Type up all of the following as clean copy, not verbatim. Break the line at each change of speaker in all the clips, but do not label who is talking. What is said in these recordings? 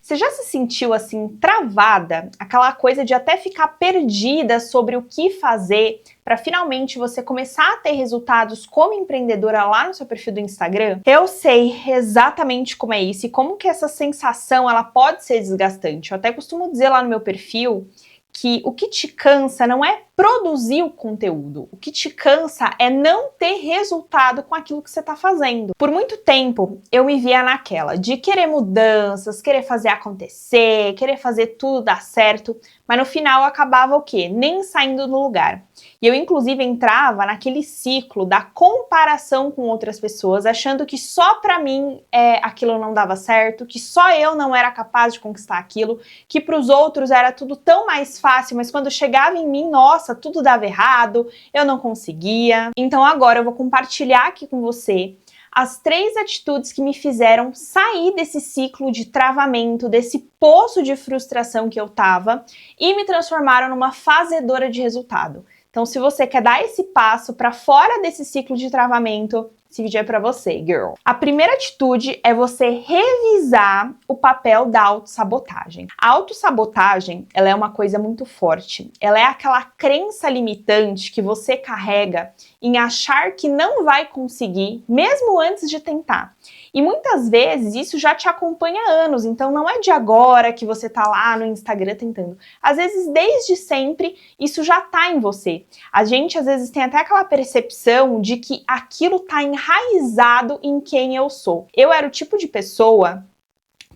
Você já se sentiu assim travada? Aquela coisa de até ficar perdida sobre o que fazer para finalmente você começar a ter resultados como empreendedora lá no seu perfil do Instagram? Eu sei exatamente como é isso e como que essa sensação ela pode ser desgastante. Eu até costumo dizer lá no meu perfil que o que te cansa não é produzir o conteúdo. O que te cansa é não ter resultado com aquilo que você está fazendo. Por muito tempo, eu me via naquela de querer mudanças, querer fazer acontecer, querer fazer tudo dar certo, mas no final eu acabava o quê? Nem saindo do lugar. E eu, inclusive, entrava naquele ciclo da comparação com outras pessoas, achando que só pra mim aquilo não dava certo, que só eu não era capaz de conquistar aquilo, que pros outros era tudo tão mais fácil, mas quando chegava em mim, nossa, tudo dava errado, eu não conseguia. Então agora eu vou compartilhar aqui com você as 3 atitudes que me fizeram sair desse ciclo de travamento, desse poço de frustração que eu tava e me transformaram numa fazedora de resultado. Então, se você quer dar esse passo para fora desse ciclo de travamento, esse vídeo é para você, girl. A primeira atitude é você revisar o papel da autossabotagem. A autossabotagem, ela é uma coisa muito forte. Ela é aquela crença limitante que você carrega em achar que não vai conseguir, mesmo antes de tentar. E muitas vezes isso já te acompanha há anos, então não é de agora que você tá lá no Instagram tentando. Às vezes, desde sempre, isso já tá em você. A gente, às vezes, tem até aquela percepção de que aquilo tá enraizado em quem eu sou. Eu era o tipo de pessoa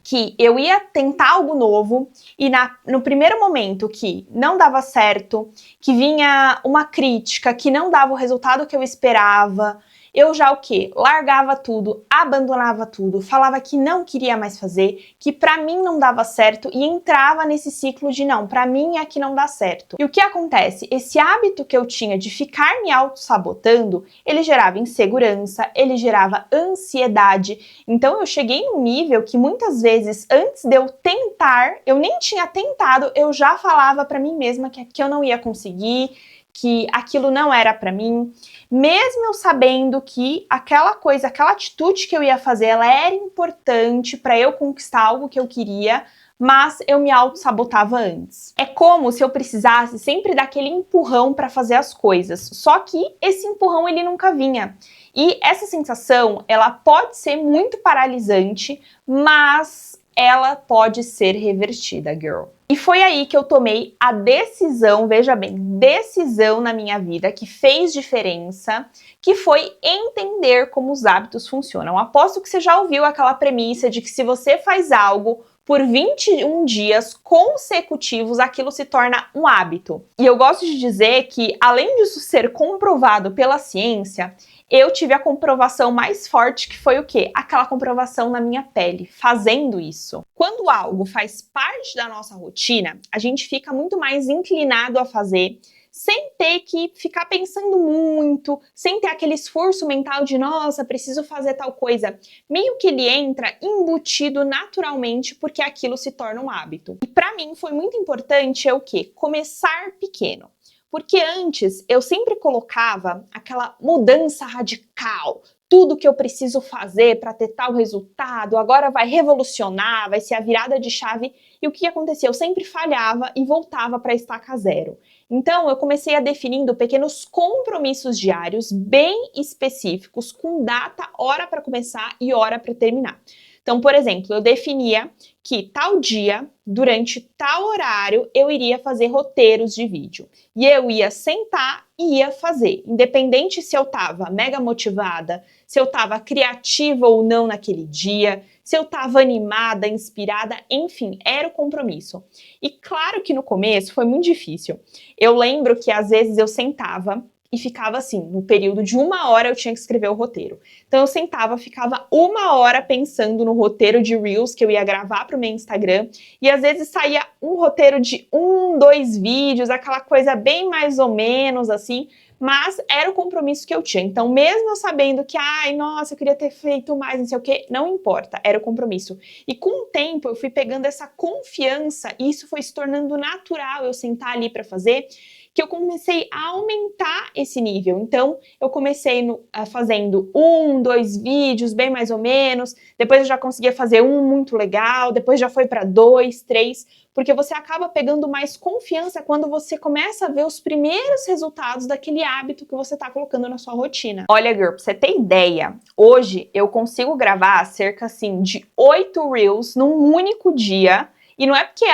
que eu ia tentar algo novo e no primeiro momento que não dava certo, que vinha uma crítica, que não dava o resultado que eu esperava, eu já o quê? Largava tudo, abandonava tudo, falava que não queria mais fazer, que pra mim não dava certo e entrava nesse ciclo de não, pra mim é que não dá certo. E o que acontece? Esse hábito que eu tinha de ficar me auto-sabotando, ele gerava insegurança, ele gerava ansiedade. Então eu cheguei num nível que muitas vezes antes de eu tentar, eu nem tinha tentado, eu já falava pra mim mesma que eu não ia conseguir, que aquilo não era pra mim, mesmo eu sabendo que aquela coisa, aquela atitude que eu ia fazer, ela era importante pra eu conquistar algo que eu queria, mas eu me auto-sabotava antes. É como se eu precisasse sempre daquele empurrão pra fazer as coisas, só que esse empurrão ele nunca vinha. E essa sensação, ela pode ser muito paralisante, mas ela pode ser revertida, girl. E foi aí que eu tomei a decisão, veja bem, decisão na minha vida que fez diferença, que foi entender como os hábitos funcionam. Aposto que você já ouviu aquela premissa de que se você faz algo por 21 dias consecutivos, aquilo se torna um hábito. E eu gosto de dizer que, além disso ser comprovado pela ciência, eu tive a comprovação mais forte, que foi o quê? Aquela comprovação na minha pele, fazendo isso. Quando algo faz parte da nossa rotina, a gente fica muito mais inclinado a fazer, sem ter que ficar pensando muito, sem ter aquele esforço mental de, nossa, preciso fazer tal coisa. Meio que ele entra embutido naturalmente, porque aquilo se torna um hábito. E para mim foi muito importante o quê? Começar pequeno. Porque antes eu sempre colocava aquela mudança radical, tudo que eu preciso fazer para ter tal resultado, agora vai revolucionar, vai ser a virada de chave. E o que acontecia? Eu sempre falhava e voltava para a estaca zero. Então eu comecei a definindo pequenos compromissos diários bem específicos, com data, hora para começar e hora para terminar. Então, por exemplo, eu definia que tal dia, durante tal horário, eu iria fazer roteiros de vídeo. E eu ia sentar e ia fazer. Independente se eu estava mega motivada, se eu estava criativa ou não naquele dia, se eu estava animada, inspirada, enfim, era o compromisso. E claro que no começo foi muito difícil. Eu lembro que às vezes eu sentava e ficava assim, no período de 1 hora eu tinha que escrever o roteiro. Então eu sentava, ficava 1 hora pensando no roteiro de Reels que eu ia gravar para o meu Instagram, e às vezes saía um roteiro de 1, 2 vídeos, aquela coisa bem mais ou menos assim, mas era o compromisso que eu tinha. Então mesmo eu sabendo que, ai, nossa, eu queria ter feito mais, não sei o que, não importa, era o compromisso. E com o tempo eu fui pegando essa confiança e isso foi se tornando natural, eu sentar ali para fazer. que eu comecei a aumentar esse nível. Então, eu comecei fazendo 1, 2 vídeos, bem mais ou menos, depois eu já conseguia fazer um muito legal, depois já foi para 2, 3, porque você acaba pegando mais confiança quando você começa a ver os primeiros resultados daquele hábito que você está colocando na sua rotina. Olha, girl, pra você ter ideia, hoje eu consigo gravar cerca assim de 8 Reels num único dia. E não é porque,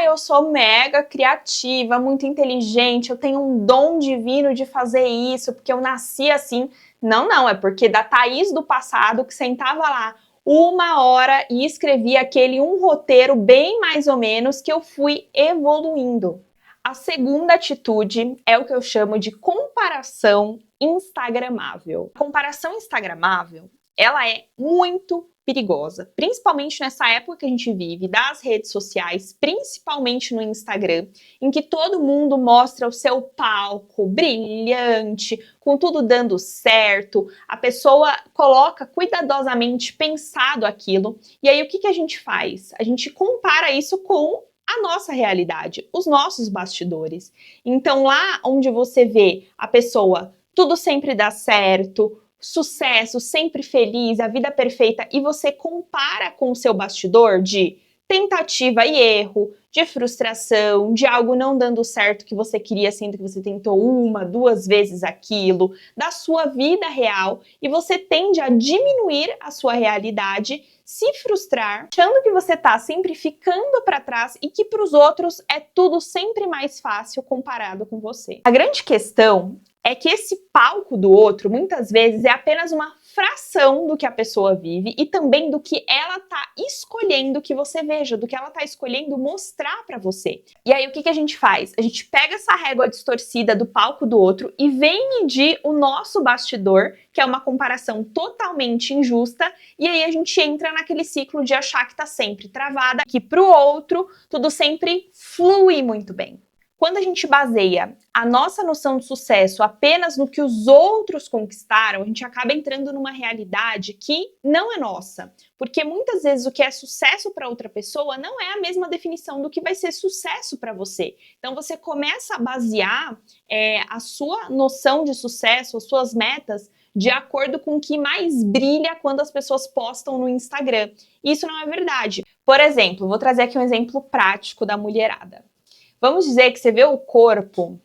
eu sou mega criativa, muito inteligente, eu tenho um dom divino de fazer isso, porque eu nasci assim. Não, é porque da Thaís do passado, que sentava lá 1 hora e escrevia aquele roteiro bem mais ou menos, que eu fui evoluindo. A segunda atitude é o que eu chamo de comparação instagramável. A comparação instagramável, ela é muito perigosa, principalmente nessa época que a gente vive das redes sociais, principalmente no Instagram, em que todo mundo mostra o seu palco brilhante, com tudo dando certo, a pessoa coloca cuidadosamente pensado aquilo, e aí o que a gente faz? A gente compara isso com a nossa realidade, os nossos bastidores. Então lá onde você vê a pessoa, tudo sempre dá certo, sucesso, sempre feliz, a vida perfeita, e você compara com o seu bastidor de tentativa e erro, de frustração, de algo não dando certo que você queria, sendo que você tentou 1, 2 vezes aquilo, da sua vida real, e você tende a diminuir a sua realidade, se frustrar, achando que você tá sempre ficando para trás e que para os outros é tudo sempre mais fácil comparado com você. A grande questão é que esse palco do outro, muitas vezes, é apenas uma fração do que a pessoa vive e também do que ela tá escolhendo que você veja, do que ela tá escolhendo mostrar para você. E aí, o que a gente faz? A gente pega essa régua distorcida do palco do outro e vem medir o nosso bastidor, que é uma comparação totalmente injusta, e aí a gente entra naquele ciclo de achar que tá sempre travada, que pro outro tudo sempre flui muito bem. Quando a gente baseia a nossa noção de sucesso apenas no que os outros conquistaram, a gente acaba entrando numa realidade que não é nossa. Porque muitas vezes o que é sucesso para outra pessoa não é a mesma definição do que vai ser sucesso para você. Então você começa a basear a sua noção de sucesso, as suas metas, de acordo com o que mais brilha quando as pessoas postam no Instagram. Isso não é verdade. Por exemplo, vou trazer aqui um exemplo prático da mulherada. Vamos dizer que você vê o corpo,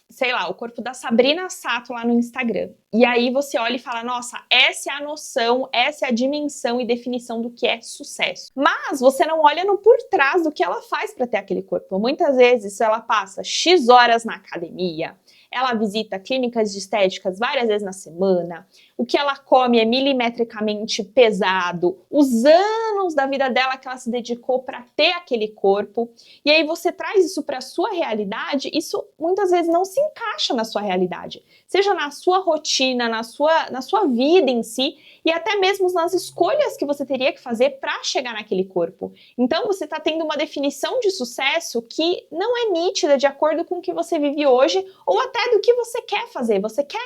sei lá, o corpo da Sabrina Sato lá no Instagram. E aí você olha e fala, nossa, essa é a noção, essa é a dimensão e definição do que é sucesso. Mas você não olha no por trás do que ela faz para ter aquele corpo. Muitas vezes ela passa X horas na academia, ela visita clínicas de estéticas várias vezes na semana, o que ela come é milimetricamente pesado, os anos da vida dela que ela se dedicou para ter aquele corpo, e aí você traz isso para a sua realidade, isso muitas vezes não se encaixa na sua realidade, seja na sua rotina, na sua vida em si, e até mesmo nas escolhas que você teria que fazer para chegar naquele corpo. Então você está tendo uma definição de sucesso que não é nítida de acordo com o que você vive hoje, ou até do que você quer fazer. Você quer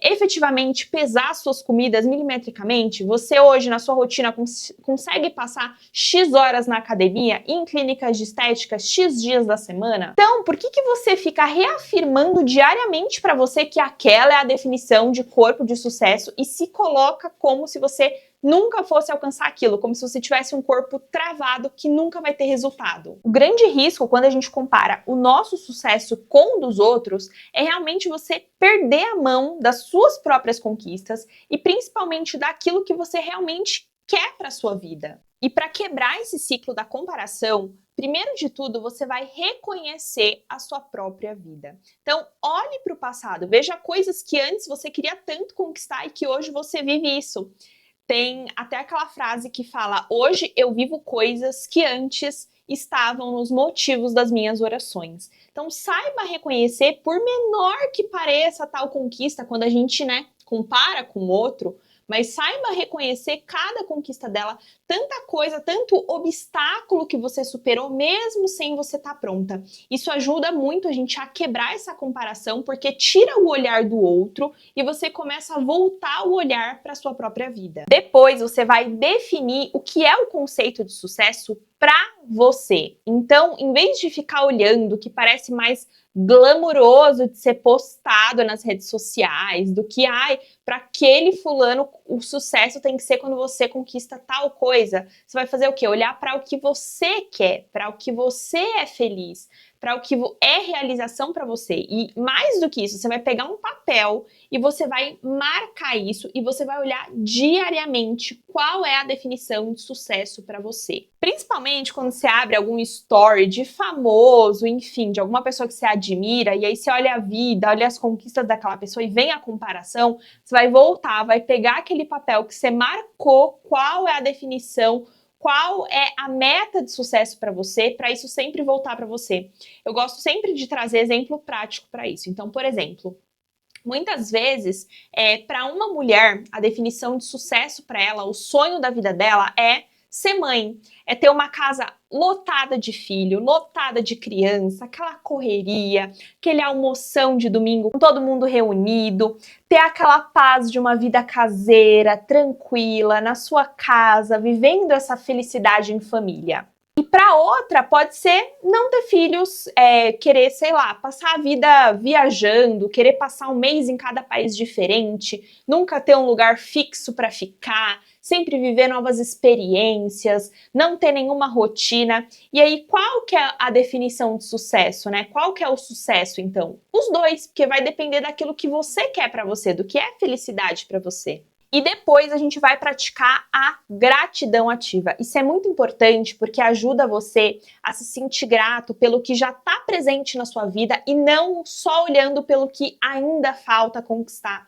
efetivamente pesar suas comidas milimetricamente? Você hoje na sua rotina consegue passar X horas na academia, em clínicas de estética, X dias da semana? Então, por que você fica reafirmando diariamente para você que aquela é a definição de corpo de sucesso e se coloca como se você nunca fosse alcançar aquilo, como se você tivesse um corpo travado que nunca vai ter resultado? O grande risco quando a gente compara o nosso sucesso com o dos outros é realmente você perder a mão das suas próprias conquistas e principalmente daquilo que você realmente quer para sua vida. E para quebrar esse ciclo da comparação, primeiro de tudo, você vai reconhecer a sua própria vida. Então, olhe para o passado, veja coisas que antes você queria tanto conquistar e que hoje você vive isso. Tem até aquela frase que fala, hoje eu vivo coisas que antes estavam nos motivos das minhas orações. Então saiba reconhecer, por menor que pareça tal conquista, quando a gente, compara com o outro, mas saiba reconhecer cada conquista dela, tanta coisa, tanto obstáculo que você superou, mesmo sem você estar pronta. Isso ajuda muito a gente a quebrar essa comparação, porque tira o olhar do outro e você começa a voltar o olhar para sua própria vida. Depois você vai definir o que é o conceito de sucesso para você. Então, em vez de ficar olhando o que parece mais glamouroso de ser postado nas redes sociais, do que, para aquele fulano o sucesso tem que ser quando você conquista tal coisa. Você vai fazer o quê? Olhar para o que você quer, para o que você é feliz, para o que é realização para você. E mais do que isso, você vai pegar um papel e você vai marcar isso e você vai olhar diariamente qual é a definição de sucesso para você. Principalmente quando você abre algum story de famoso, enfim, de alguma pessoa que você admira, e aí você olha a vida, olha as conquistas daquela pessoa e vem a comparação, você vai voltar, vai pegar aquele papel que você marcou, qual é a definição, qual é a meta de sucesso para você, para isso sempre voltar para você. Eu gosto sempre de trazer exemplo prático para isso. Então, por exemplo, muitas vezes, para uma mulher, a definição de sucesso para ela, o sonho da vida dela é ser mãe, é ter uma casa lotada de filho, lotada de criança, aquela correria, aquele almoção de domingo com todo mundo reunido, ter aquela paz de uma vida caseira, tranquila, na sua casa, vivendo essa felicidade em família. E para outra pode ser não ter filhos, querer, sei lá, passar a vida viajando, querer passar um mês em cada país diferente, nunca ter um lugar fixo para ficar, sempre viver novas experiências, não ter nenhuma rotina. E aí, qual que é a definição de sucesso, né? Qual que é o sucesso, então? Os dois, porque vai depender daquilo que você quer para você, do que é felicidade para você. E depois a gente vai praticar a gratidão ativa. Isso é muito importante porque ajuda você a se sentir grato pelo que já está presente na sua vida e não só olhando pelo que ainda falta conquistar.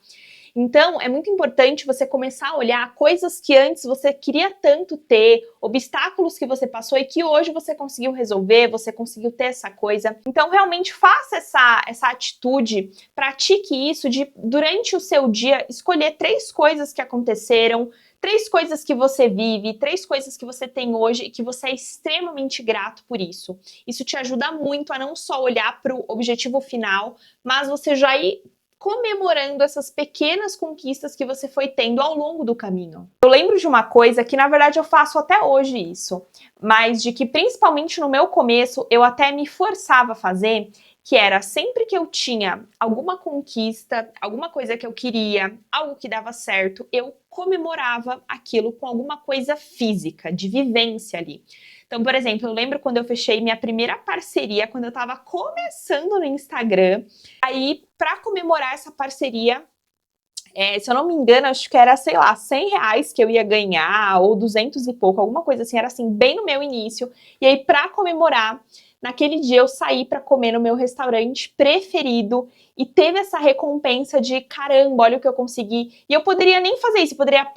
Então, é muito importante você começar a olhar coisas que antes você queria tanto ter, obstáculos que você passou e que hoje você conseguiu resolver, você conseguiu ter essa coisa. Então, realmente faça essa atitude, pratique isso de, durante o seu dia, escolher 3 coisas que aconteceram, 3 coisas que você vive, 3 coisas que você tem hoje e que você é extremamente grato por isso. Isso te ajuda muito a não só olhar para o objetivo final, mas você já ir comemorando essas pequenas conquistas que você foi tendo ao longo do caminho. Eu lembro de uma coisa que, na verdade, eu faço até hoje isso, mas de que, principalmente no meu começo, eu até me forçava a fazer, que era sempre que eu tinha alguma conquista, alguma coisa que eu queria, algo que dava certo, eu comemorava aquilo com alguma coisa física, de vivência ali. Então, por exemplo, eu lembro quando eu fechei minha primeira parceria, quando eu tava começando no Instagram. Aí, para comemorar essa parceria, se eu não me engano, acho que era, sei lá, R$100 que eu ia ganhar, ou 200 e pouco, alguma coisa assim, era assim, bem no meu início. E aí, para comemorar, naquele dia eu saí para comer no meu restaurante preferido e teve essa recompensa de caramba, olha o que eu consegui. E eu poderia nem fazer isso, eu poderia,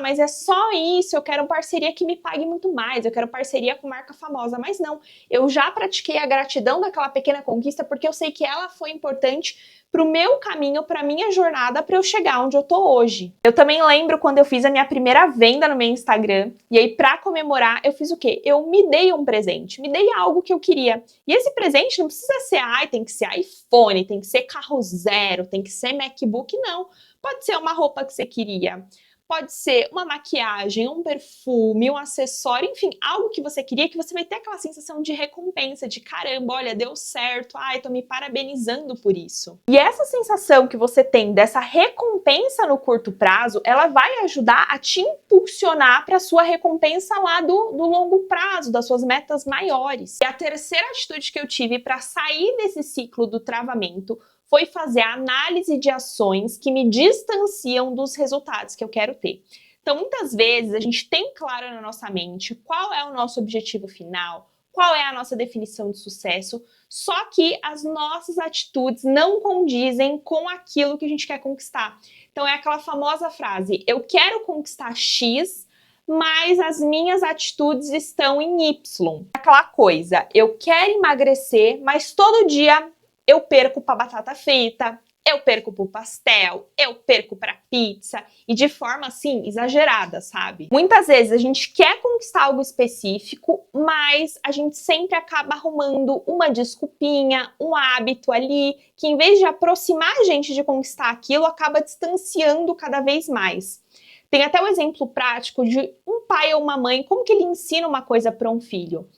mas é só isso, eu quero parceria que me pague muito mais, eu quero parceria com marca famosa. Mas não, eu já pratiquei a gratidão daquela pequena conquista porque eu sei que ela foi importante para o meu caminho, para minha jornada, para eu chegar onde eu tô hoje. Eu também lembro quando eu fiz a minha primeira venda no meu Instagram, e aí para comemorar, eu fiz o quê? Eu me dei um presente, me dei algo que eu queria. E esse presente não precisa ser, tem que ser iPhone, tem que ser carro zero, tem que ser MacBook, não. Pode ser uma roupa que você queria. Pode ser uma maquiagem, um perfume, um acessório, enfim, algo que você queria, que você vai ter aquela sensação de recompensa, de caramba, olha, deu certo, tô me parabenizando por isso. E essa sensação que você tem dessa recompensa no curto prazo, ela vai ajudar a te impulsionar para a sua recompensa lá do longo prazo, das suas metas maiores. E a terceira atitude que eu tive para sair desse ciclo do travamento foi fazer a análise de ações que me distanciam dos resultados que eu quero ter. Então, muitas vezes, a gente tem claro na nossa mente qual é o nosso objetivo final, qual é a nossa definição de sucesso, só que as nossas atitudes não condizem com aquilo que a gente quer conquistar. Então, é aquela famosa frase, eu quero conquistar X, mas as minhas atitudes estão em Y. Aquela coisa, eu quero emagrecer, mas todo dia eu perco para batata frita, eu perco pro pastel, eu perco pra pizza, e de forma assim exagerada, sabe? Muitas vezes a gente quer conquistar algo específico, mas a gente sempre acaba arrumando uma desculpinha, um hábito ali, que em vez de aproximar a gente de conquistar aquilo, acaba distanciando cada vez mais. Tem até um exemplo prático de um pai ou uma mãe, como que ele ensina uma coisa para um filho.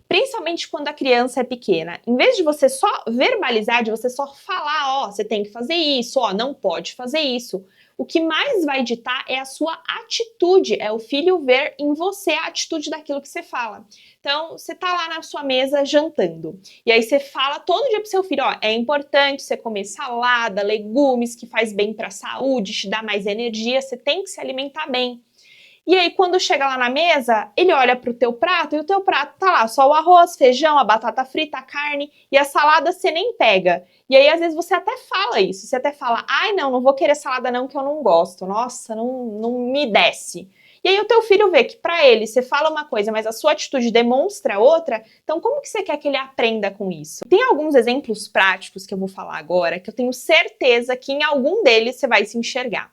Principalmente quando a criança é pequena. Em vez de você só verbalizar, de você só falar, ó, você tem que fazer isso, ó, não pode fazer isso. O que mais vai ditar é a sua atitude, é o filho ver em você a atitude daquilo que você fala. Então, você tá lá na sua mesa jantando, e aí você fala todo dia pro seu filho, ó, é importante você comer salada, legumes, que faz bem pra saúde, te dá mais energia, você tem que se alimentar bem. E aí, quando chega lá na mesa, ele olha pro teu prato e o teu prato tá lá, só o arroz, feijão, a batata frita, a carne e a salada você nem pega. E aí, às vezes, você até fala isso, você até fala, ai, não vou querer salada não, que eu não gosto, nossa, não me desce. E aí o teu filho vê que pra ele você fala uma coisa, mas a sua atitude demonstra outra, então como que você quer que ele aprenda com isso? Tem alguns exemplos práticos que eu vou falar agora, que eu tenho certeza que em algum deles você vai se enxergar.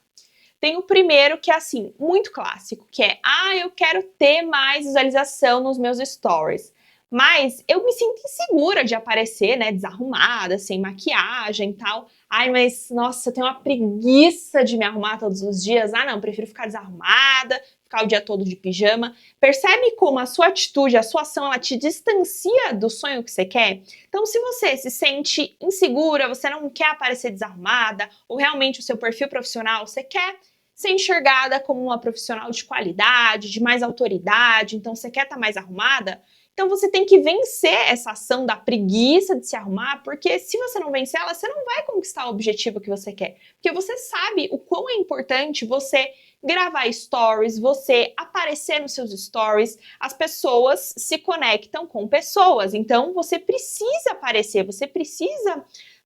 Tem o primeiro que é assim, muito clássico, que é, eu quero ter mais visualização nos meus stories. Mas eu me sinto insegura de aparecer, né, desarrumada, sem maquiagem e tal. Ai, mas nossa, eu tenho uma preguiça de me arrumar todos os dias. Não, prefiro ficar desarrumada, ficar o dia todo de pijama. Percebe como a sua atitude, a sua ação, ela te distancia do sonho que você quer? Então, se você se sente insegura, você não quer aparecer desarrumada, ou realmente o seu perfil profissional, você quer ser enxergada como uma profissional de qualidade, de mais autoridade, então você quer estar mais arrumada, então você tem que vencer essa ação da preguiça de se arrumar, porque se você não vencer ela, você não vai conquistar o objetivo que você quer. Porque você sabe o quão é importante você gravar stories, você aparecer nos seus stories, as pessoas se conectam com pessoas, então você precisa aparecer, você precisa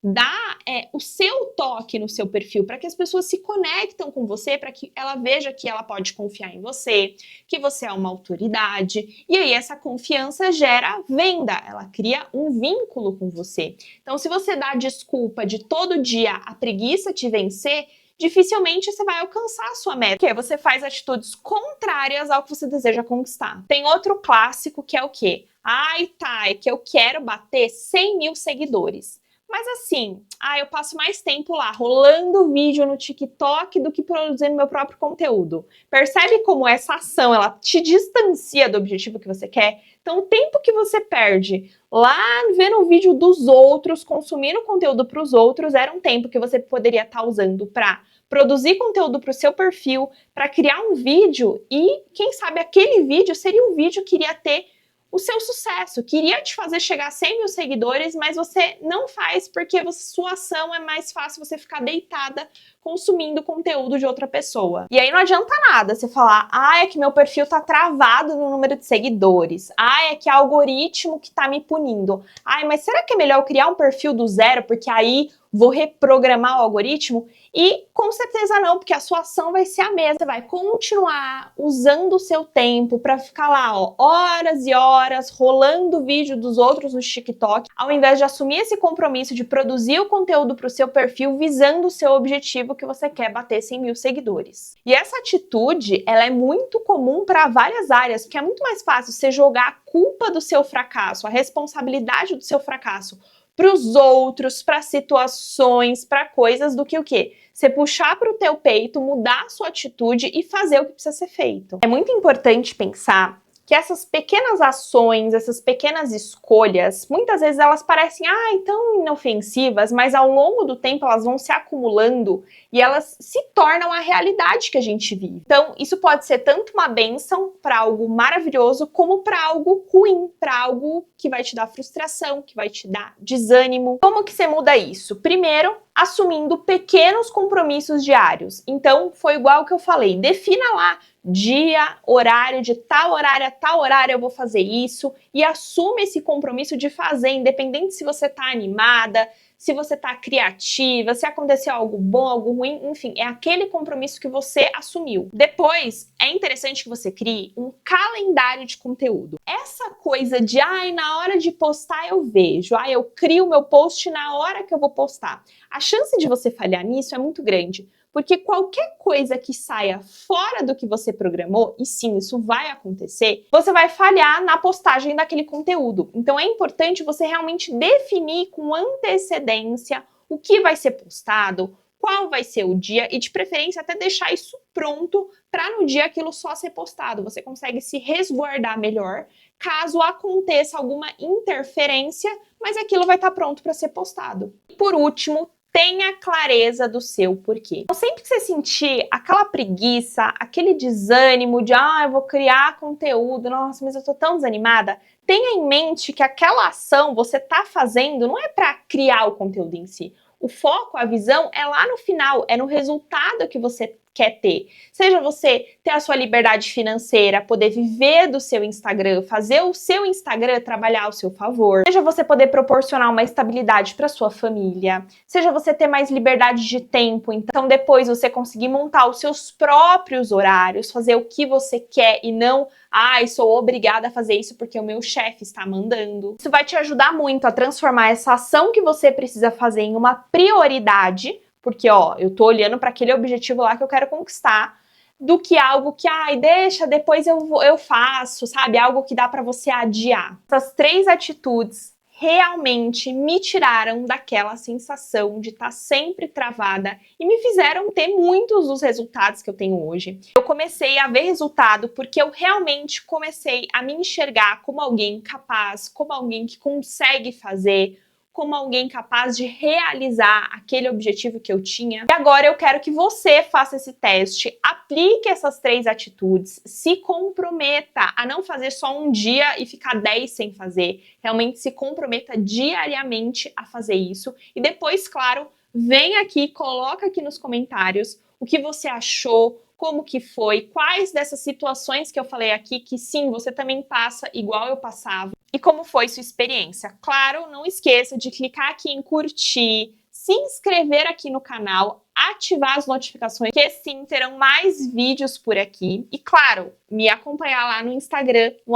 dar o seu toque no seu perfil, para que as pessoas se conectam com você, para que ela veja que ela pode confiar em você, que você é uma autoridade, e aí essa confiança gera venda, ela cria um vínculo com você. Então, se você dá desculpa de todo dia a preguiça te vencer, dificilmente você vai alcançar a sua meta, porque você faz atitudes contrárias ao que você deseja conquistar. Tem outro clássico que é o quê? É que eu quero bater 100 mil seguidores. Mas assim, eu passo mais tempo lá rolando vídeo no TikTok do que produzindo meu próprio conteúdo. Percebe como essa ação, ela te distancia do objetivo que você quer? Então, o tempo que você perde lá vendo o vídeo dos outros, consumindo conteúdo para os outros, era um tempo que você poderia estar usando para produzir conteúdo para o seu perfil, para criar um vídeo e, quem sabe, aquele vídeo seria um vídeo que iria ter o seu sucesso, queria te fazer chegar a 100 mil seguidores, mas você não faz porque sua ação é mais fácil você ficar deitada consumindo conteúdo de outra pessoa. E aí não adianta nada você falar, é que meu perfil tá travado no número de seguidores, é que é algoritmo que tá me punindo, mas será que é melhor eu criar um perfil do zero, porque aí vou reprogramar o algoritmo? E com certeza não, porque a sua ação vai ser a mesma. Você vai continuar usando o seu tempo para ficar lá, horas e horas, rolando o vídeo dos outros no TikTok, ao invés de assumir esse compromisso de produzir o conteúdo para o seu perfil, visando o seu objetivo que você quer bater 100 mil seguidores. E essa atitude, ela é muito comum para várias áreas, porque é muito mais fácil você jogar a culpa do seu fracasso, a responsabilidade do seu fracasso para os outros, para situações, para coisas, do que o quê? Você puxar para o teu peito, mudar a sua atitude e fazer o que precisa ser feito. É muito importante pensar que essas pequenas ações, essas pequenas escolhas, muitas vezes elas parecem tão inofensivas, mas ao longo do tempo elas vão se acumulando e elas se tornam a realidade que a gente vive. Então, isso pode ser tanto uma bênção para algo maravilhoso, como para algo ruim, para algo que vai te dar frustração, que vai te dar desânimo. Como que você muda isso? Primeiro, assumindo pequenos compromissos diários. Então, foi igual que eu falei, defina lá dia, horário, de tal horário a tal horário eu vou fazer isso, e assume esse compromisso de fazer, independente se você tá animada, se você tá criativa, se aconteceu algo bom, algo ruim, enfim, é aquele compromisso que você assumiu. Depois, é interessante que você crie um calendário de conteúdo. Essa coisa de, ai, na hora de postar eu vejo, ai, eu crio o meu post na hora que eu vou postar. A chance de você falhar nisso é muito grande, porque qualquer coisa que saia fora do que você programou, e sim, isso vai acontecer, você vai falhar na postagem daquele conteúdo. Então é importante você realmente definir com antecedência o que vai ser postado, qual vai ser o dia e de preferência até deixar isso pronto para no dia aquilo só ser postado. Você consegue se resguardar melhor caso aconteça alguma interferência, mas aquilo vai estar pronto para ser postado. Por último, tenha clareza do seu porquê. Então, sempre que você sentir aquela preguiça, aquele desânimo de eu vou criar conteúdo, nossa, mas eu tô tão desanimada, tenha em mente que aquela ação você tá fazendo não é para criar o conteúdo em si. O foco, a visão é lá no final, é no resultado que você quer ter. Seja você ter a sua liberdade financeira, poder viver do seu Instagram, fazer o seu Instagram trabalhar ao seu favor. Seja você poder proporcionar uma estabilidade para sua família. Seja você ter mais liberdade de tempo, então depois você conseguir montar os seus próprios horários, fazer o que você quer e não, sou obrigada a fazer isso porque o meu chefe está mandando. Isso vai te ajudar muito a transformar essa ação que você precisa fazer em uma prioridade, porque, eu tô olhando para aquele objetivo lá que eu quero conquistar, do que algo que, deixa, depois eu faço, sabe? Algo que dá para você adiar. Essas 3 atitudes realmente me tiraram daquela sensação de estar sempre travada e me fizeram ter muitos dos resultados que eu tenho hoje. Eu comecei a ver resultado porque eu realmente comecei a me enxergar como alguém capaz, como alguém que consegue fazer, como alguém capaz de realizar aquele objetivo que eu tinha. E agora eu quero que você faça esse teste, aplique essas 3 atitudes, se comprometa a não fazer só um dia e ficar 10 sem fazer. Realmente se comprometa diariamente a fazer isso. E depois, claro, vem aqui, coloca aqui nos comentários o que você achou, como que foi, quais dessas situações que eu falei aqui, que sim, você também passa igual eu passava, e como foi sua experiência. Claro, não esqueça de clicar aqui em curtir, se inscrever aqui no canal, ativar as notificações, que sim, terão mais vídeos por aqui. E claro, me acompanhar lá no Instagram, no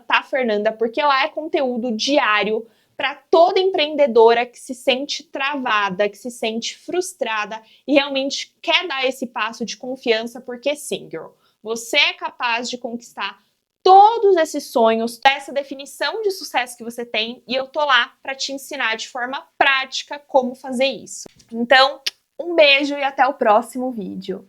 @tafernanda, porque lá é conteúdo diário para toda empreendedora que se sente travada, que se sente frustrada e realmente quer dar esse passo de confiança, porque sim, girl, você é capaz de conquistar todos esses sonhos, essa definição de sucesso que você tem, e eu tô lá para te ensinar de forma prática como fazer isso. Então, um beijo e até o próximo vídeo.